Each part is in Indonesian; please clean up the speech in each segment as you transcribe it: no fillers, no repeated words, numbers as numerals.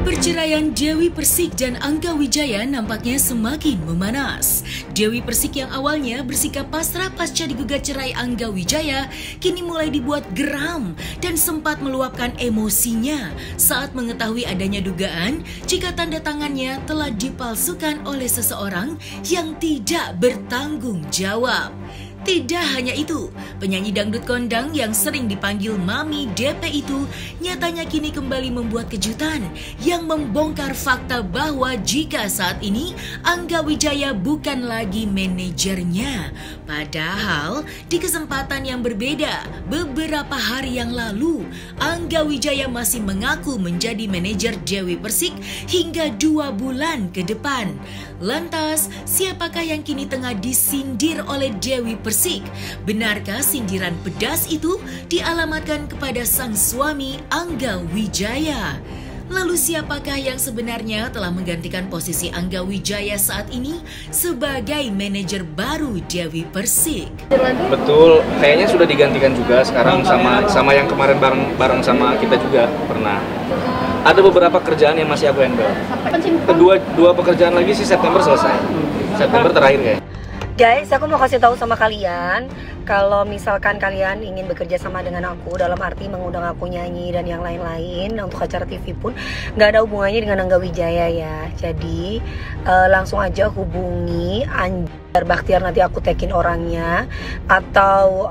Perceraian Dewi Persik dan Angga Wijaya nampaknya semakin memanas. Dewi Persik yang awalnya bersikap pasrah pasca digugat cerai Angga Wijaya, kini mulai dibuat geram dan sempat meluapkan emosinya saat mengetahui adanya dugaan jika tanda tangannya telah dipalsukan oleh seseorang yang tidak bertanggung jawab. Tidak hanya itu, penyanyi dangdut kondang yang sering dipanggil Mami DP itu nyatanya kini kembali membuat kejutan yang membongkar fakta bahwa jika saat ini Angga Wijaya bukan lagi manajernya. Padahal di kesempatan yang berbeda, beberapa hari yang lalu Angga Wijaya masih mengaku menjadi manajer Dewi Persik hingga 2 bulan ke depan. Lantas, siapakah yang kini tengah disindir oleh Dewi Persik? Benarkah sindiran pedas itu dialamatkan kepada sang suami Angga Wijaya? Lalu siapakah yang sebenarnya telah menggantikan posisi Angga Wijaya saat ini sebagai manajer baru Dewi Persik? Betul, kayaknya sudah digantikan juga sekarang sama yang kemarin bareng sama kita juga pernah. Ada beberapa kerjaan yang masih aku handle. Dua pekerjaan lagi sih September selesai. September terakhir kayaknya. Guys, aku mau kasih tahu sama kalian, kalau misalkan kalian ingin bekerja sama dengan aku, dalam arti mengundang aku nyanyi dan yang lain-lain untuk acara TV pun nggak ada hubungannya dengan Angga Wijaya ya. Jadi langsung aja hubungi Anjar Bakhtiar, nanti aku tagin orangnya, atau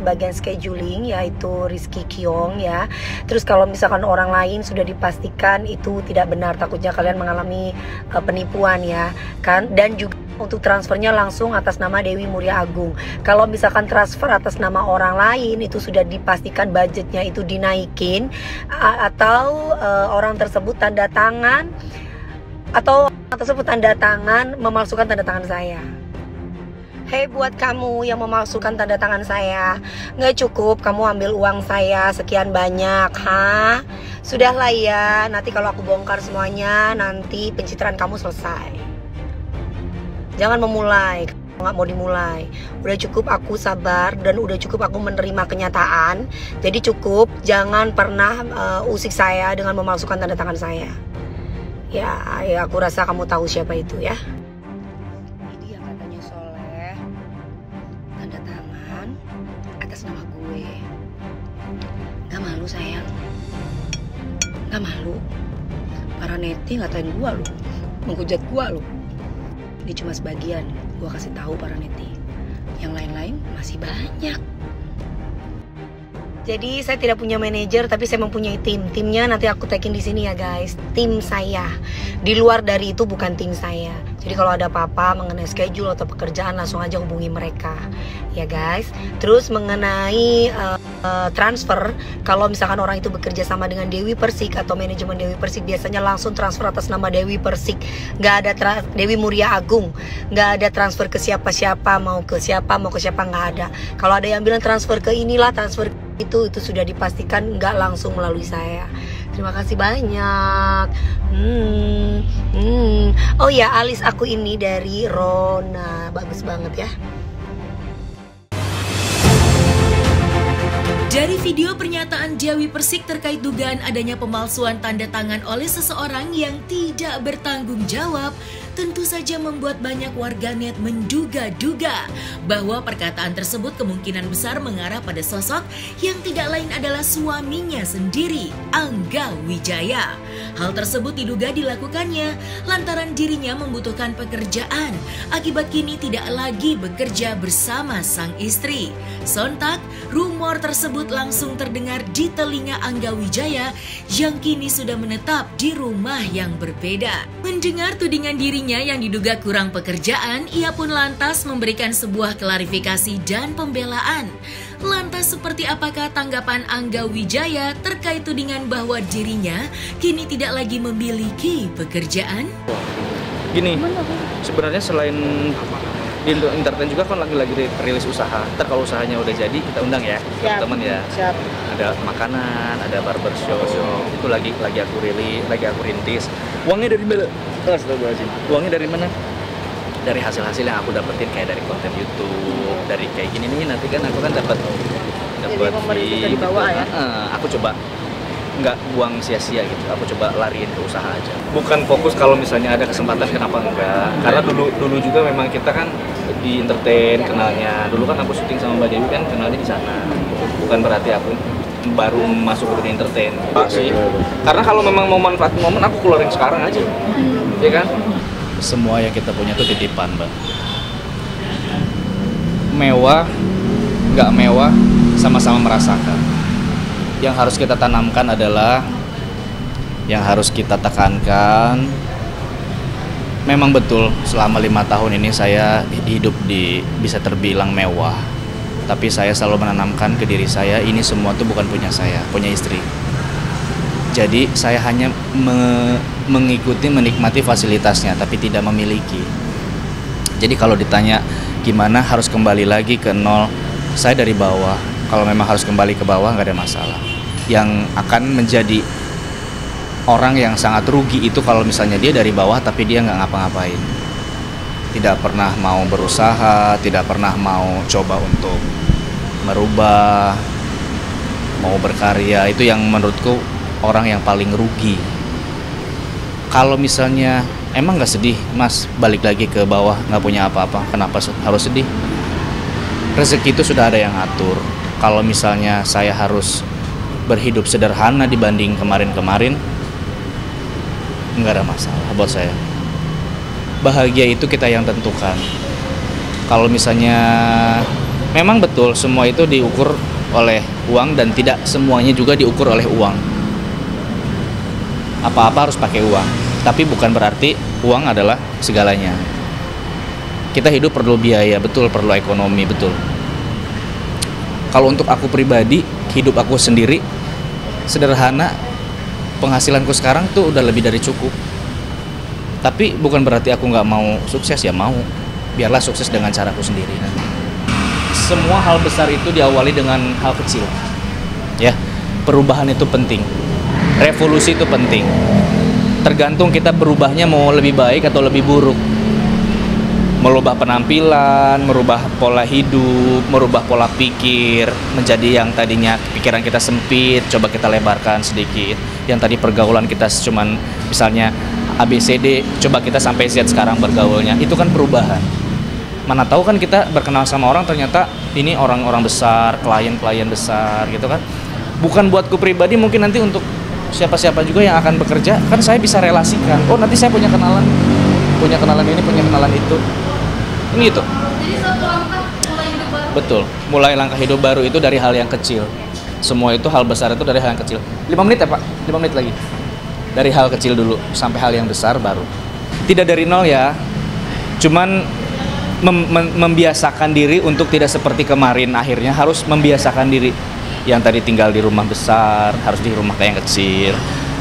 bagian scheduling yaitu Rizky Kiong ya. Terus kalau misalkan orang lain sudah dipastikan itu tidak benar, takutnya kalian mengalami penipuan ya kan. Dan juga untuk transfernya langsung atas nama Dewi Muria Agung. Kalau misalkan transfer atas nama orang lain itu sudah dipastikan budgetnya itu dinaikin, atau orang tersebut tanda tangan memalsukan tanda tangan saya. Hei, buat kamu yang memalsukan tanda tangan saya, nggak cukup kamu ambil uang saya sekian banyak, ha? Sudahlah ya, nanti kalau aku bongkar semuanya, nanti pencitraan kamu selesai. Jangan memulai, nggak mau dimulai. Udah cukup aku sabar dan udah cukup aku menerima kenyataan. Jadi cukup, jangan pernah usik saya dengan memalsukan tanda tangan saya. Ya aku rasa kamu tahu siapa itu ya. Ini yang katanya Soleh, tanda tangan atas nama gue. Gak malu sayang? Gak malu? Para neti ngatain gue loh, menghujat gue loh. Ini cuma sebagian, gue kasih tahu para neti. Yang lain-lain masih banyak. Jadi saya tidak punya manajer, tapi saya mempunyai tim. Timnya nanti aku tagin di sini ya guys. Tim saya. Di luar dari itu bukan tim saya. Jadi kalau ada apa-apa mengenai schedule atau pekerjaan, langsung aja hubungi mereka, ya guys. Terus mengenai transfer, kalau misalkan orang itu bekerja sama dengan Dewi Persik atau manajemen Dewi Persik, biasanya langsung transfer atas nama Dewi Persik. Nggak ada Dewi Muria Agung, nggak ada transfer ke siapa-siapa, mau ke siapa nggak ada. Kalau ada yang bilang transfer ke inilah, transfer itu sudah dipastikan nggak langsung melalui saya. Terima kasih banyak. Oh ya, alis aku ini dari Rona, bagus banget ya. Dari video pernyataan Dewi Persik terkait dugaan adanya pemalsuan tanda tangan oleh seseorang yang tidak bertanggung jawab, tentu saja membuat banyak warganet menduga-duga bahwa perkataan tersebut kemungkinan besar mengarah pada sosok yang tidak lain adalah suaminya sendiri, Angga Wijaya. Hal tersebut diduga dilakukannya lantaran dirinya membutuhkan pekerjaan akibat kini tidak lagi bekerja bersama sang istri. Sontak, rumor tersebut langsung terdengar di telinga Angga Wijaya yang kini sudah menetap di rumah yang berbeda. Mendengar tudingan dirinya yang diduga kurang pekerjaan, ia pun lantas memberikan sebuah klarifikasi dan pembelaan. Lantas seperti apakah tanggapan Angga Wijaya terkait tudingan bahwa dirinya kini tidak lagi memiliki pekerjaan? Gini, sebenarnya selain di entertain juga kan lagi rilis usaha. Ntar kalau usahanya udah jadi kita undang ya, teman-teman ya. Siap. Ada makanan, ada barbershop, itu lagi aku rilis, lagi aku rintis. Uangnya dari mana? Uangnya dari mana? dari hasil-hasil yang aku dapetin kayak dari konten YouTube, dari kayak gini nih, nanti kan aku kan dapat dari bawah ya. Aku coba nggak buang sia-sia gitu, aku coba lariin ke usaha aja. Bukan fokus kalau misalnya ada kesempatan, kenapa enggak? Karena dulu juga memang kita kan di entertain kenalnya. Dulu kan aku syuting sama Mbak Dewi kan kenalnya di sana. Bukan berarti aku baru masuk ke dunia entertain, Pak sih. Karena kalau memang mau manfaatin momen, aku keluarin sekarang aja, ya kan? Semua yang kita punya tuh titipan, Mbak. Mewah, nggak mewah, sama-sama merasakan. Yang harus kita tanamkan adalah, yang harus kita tekankan, memang betul selama 5 tahun ini saya hidup bisa terbilang mewah. Tapi saya selalu menanamkan ke diri saya, ini semua tuh bukan punya saya, punya istri. Jadi saya hanya mengikuti, menikmati fasilitasnya, tapi tidak memiliki. Jadi kalau ditanya gimana harus kembali lagi ke nol, saya dari bawah. Kalau memang harus kembali ke bawah nggak ada masalah. Yang akan menjadi orang yang sangat rugi itu kalau misalnya dia dari bawah tapi dia nggak ngapa-ngapain. Tidak pernah mau berusaha, tidak pernah mau coba untuk merubah, mau berkarya. Itu yang menurutku orang yang paling rugi. Kalau misalnya emang nggak sedih mas balik lagi ke bawah nggak punya apa-apa, kenapa harus sedih? Rezeki itu sudah ada yang atur. Kalau misalnya saya harus berhidup sederhana dibanding kemarin-kemarin, nggak ada masalah buat saya. Bahagia itu kita yang tentukan. Kalau misalnya memang betul semua itu diukur oleh uang dan tidak semuanya juga diukur oleh uang. Apa-apa harus pakai uang, tapi bukan berarti uang adalah segalanya. Kita hidup perlu biaya, betul, perlu ekonomi, betul. Kalau untuk aku pribadi, hidup aku sendiri sederhana, penghasilanku sekarang tuh udah lebih dari cukup. Tapi bukan berarti aku nggak mau sukses, ya mau. Biarlah sukses dengan caraku sendiri. Semua hal besar itu diawali dengan hal kecil. Ya, perubahan itu penting. Revolusi itu penting. Tergantung kita berubahnya mau lebih baik atau lebih buruk. Merubah penampilan, merubah pola hidup, merubah pola pikir, menjadi yang tadinya pikiran kita sempit, coba kita lebarkan sedikit. Yang tadi pergaulan kita cuman misalnya ABCD, coba kita sampai Z sekarang bergaulnya. Itu kan perubahan. Mana tahu kan kita berkenal sama orang ternyata ini orang-orang besar, klien-klien besar gitu kan. Bukan buatku pribadi, mungkin nanti untuk siapa-siapa juga yang akan bekerja, kan saya bisa relasikan. Oh, nanti saya punya kenalan ini, punya kenalan itu. Ini gitu. Jadi satu langkah mulai hidup baru. Betul, mulai langkah hidup baru itu dari hal yang kecil. Semua itu hal besar itu dari hal yang kecil. 5 menit ya Pak? 5 menit lagi. Dari hal kecil dulu sampai hal yang besar baru. Tidak dari nol ya. Cuman membiasakan diri untuk tidak seperti kemarin. Akhirnya harus membiasakan diri. Yang tadi tinggal di rumah besar, harus di rumah kayak yang kecil.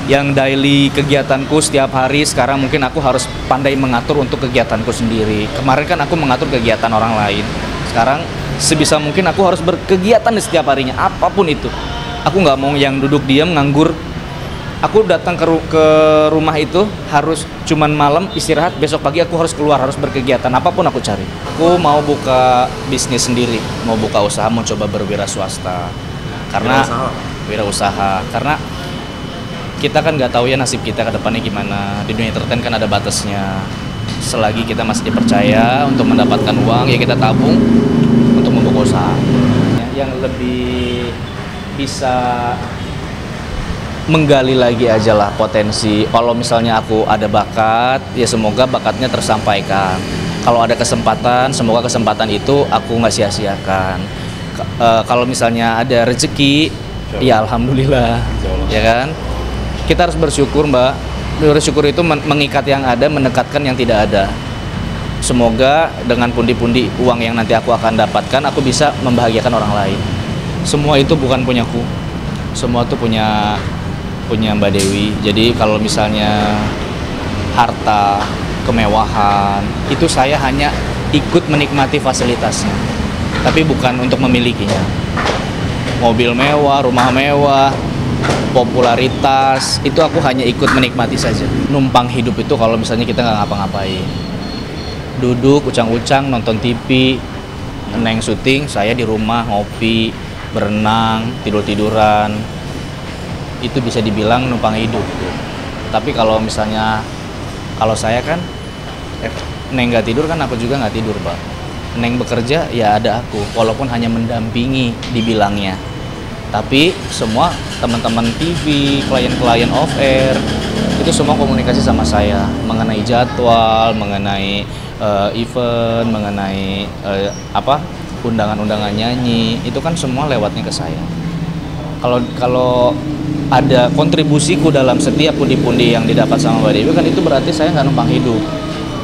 Yang daily kegiatanku setiap hari, sekarang mungkin aku harus pandai mengatur untuk kegiatanku sendiri. Kemarin kan aku mengatur kegiatan orang lain. Sekarang sebisa mungkin aku harus berkegiatan di setiap harinya, apapun itu. Aku nggak mau yang duduk diam, nganggur. Aku datang ke rumah itu harus cuman malam istirahat, besok pagi aku harus keluar, harus berkegiatan, apapun aku cari. Aku mau buka bisnis sendiri, mau buka usaha, mau coba berwira swasta. Karena wirausaha, karena kita kan nggak tahu ya nasib kita ke depannya gimana. Di dunia entertain kan ada batasnya. Selagi kita masih dipercaya untuk mendapatkan uang, ya kita tabung untuk membuka usaha. Yang lebih bisa menggali lagi aja lah potensi. Kalau misalnya aku ada bakat, ya semoga bakatnya tersampaikan. Kalau ada kesempatan, semoga kesempatan itu aku nggak sia-siakan. Kalau misalnya ada rezeki, ya alhamdulillah, ya kan. Kita harus bersyukur Mbak. Bersyukur itu mengikat yang ada, mendekatkan yang tidak ada. Semoga dengan pundi-pundi uang yang nanti aku akan dapatkan, aku bisa membahagiakan orang lain. Semua itu bukan punyaku, semua itu punya Mbak Dewi. Jadi kalau misalnya harta, kemewahan, itu saya hanya ikut menikmati fasilitasnya, tapi bukan untuk memilikinya. Mobil mewah, rumah mewah, popularitas, itu aku hanya ikut menikmati saja. Numpang hidup itu kalau misalnya kita nggak ngapa-ngapain. duduk ucang-ucang nonton TV, Neng syuting, saya di rumah ngopi, berenang, tidur-tiduran. Itu bisa dibilang numpang hidup. Tapi kalau misalnya kalau saya kan Neng nggak tidur kan aku juga nggak tidur, Pak. Neng bekerja ya ada aku, walaupun hanya mendampingi dibilangnya. Tapi semua teman-teman TV, klien-klien off air itu semua komunikasi sama saya mengenai jadwal, mengenai event, mengenai undangan-undangan nyanyi, itu kan semua lewatnya ke saya. Kalau ada kontribusiku dalam setiap pundi-pundi yang didapat sama Mbak Dewi kan itu berarti saya nggak numpang hidup.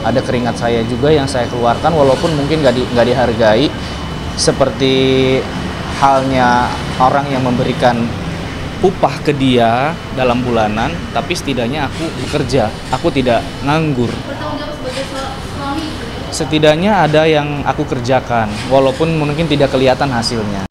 Ada keringat saya juga yang saya keluarkan walaupun mungkin nggak dihargai seperti halnya orang yang memberikan upah ke dia dalam bulanan, tapi setidaknya aku bekerja, aku tidak nganggur. Bertanggung jawab sebagai suami. Setidaknya ada yang aku kerjakan, walaupun mungkin tidak kelihatan hasilnya.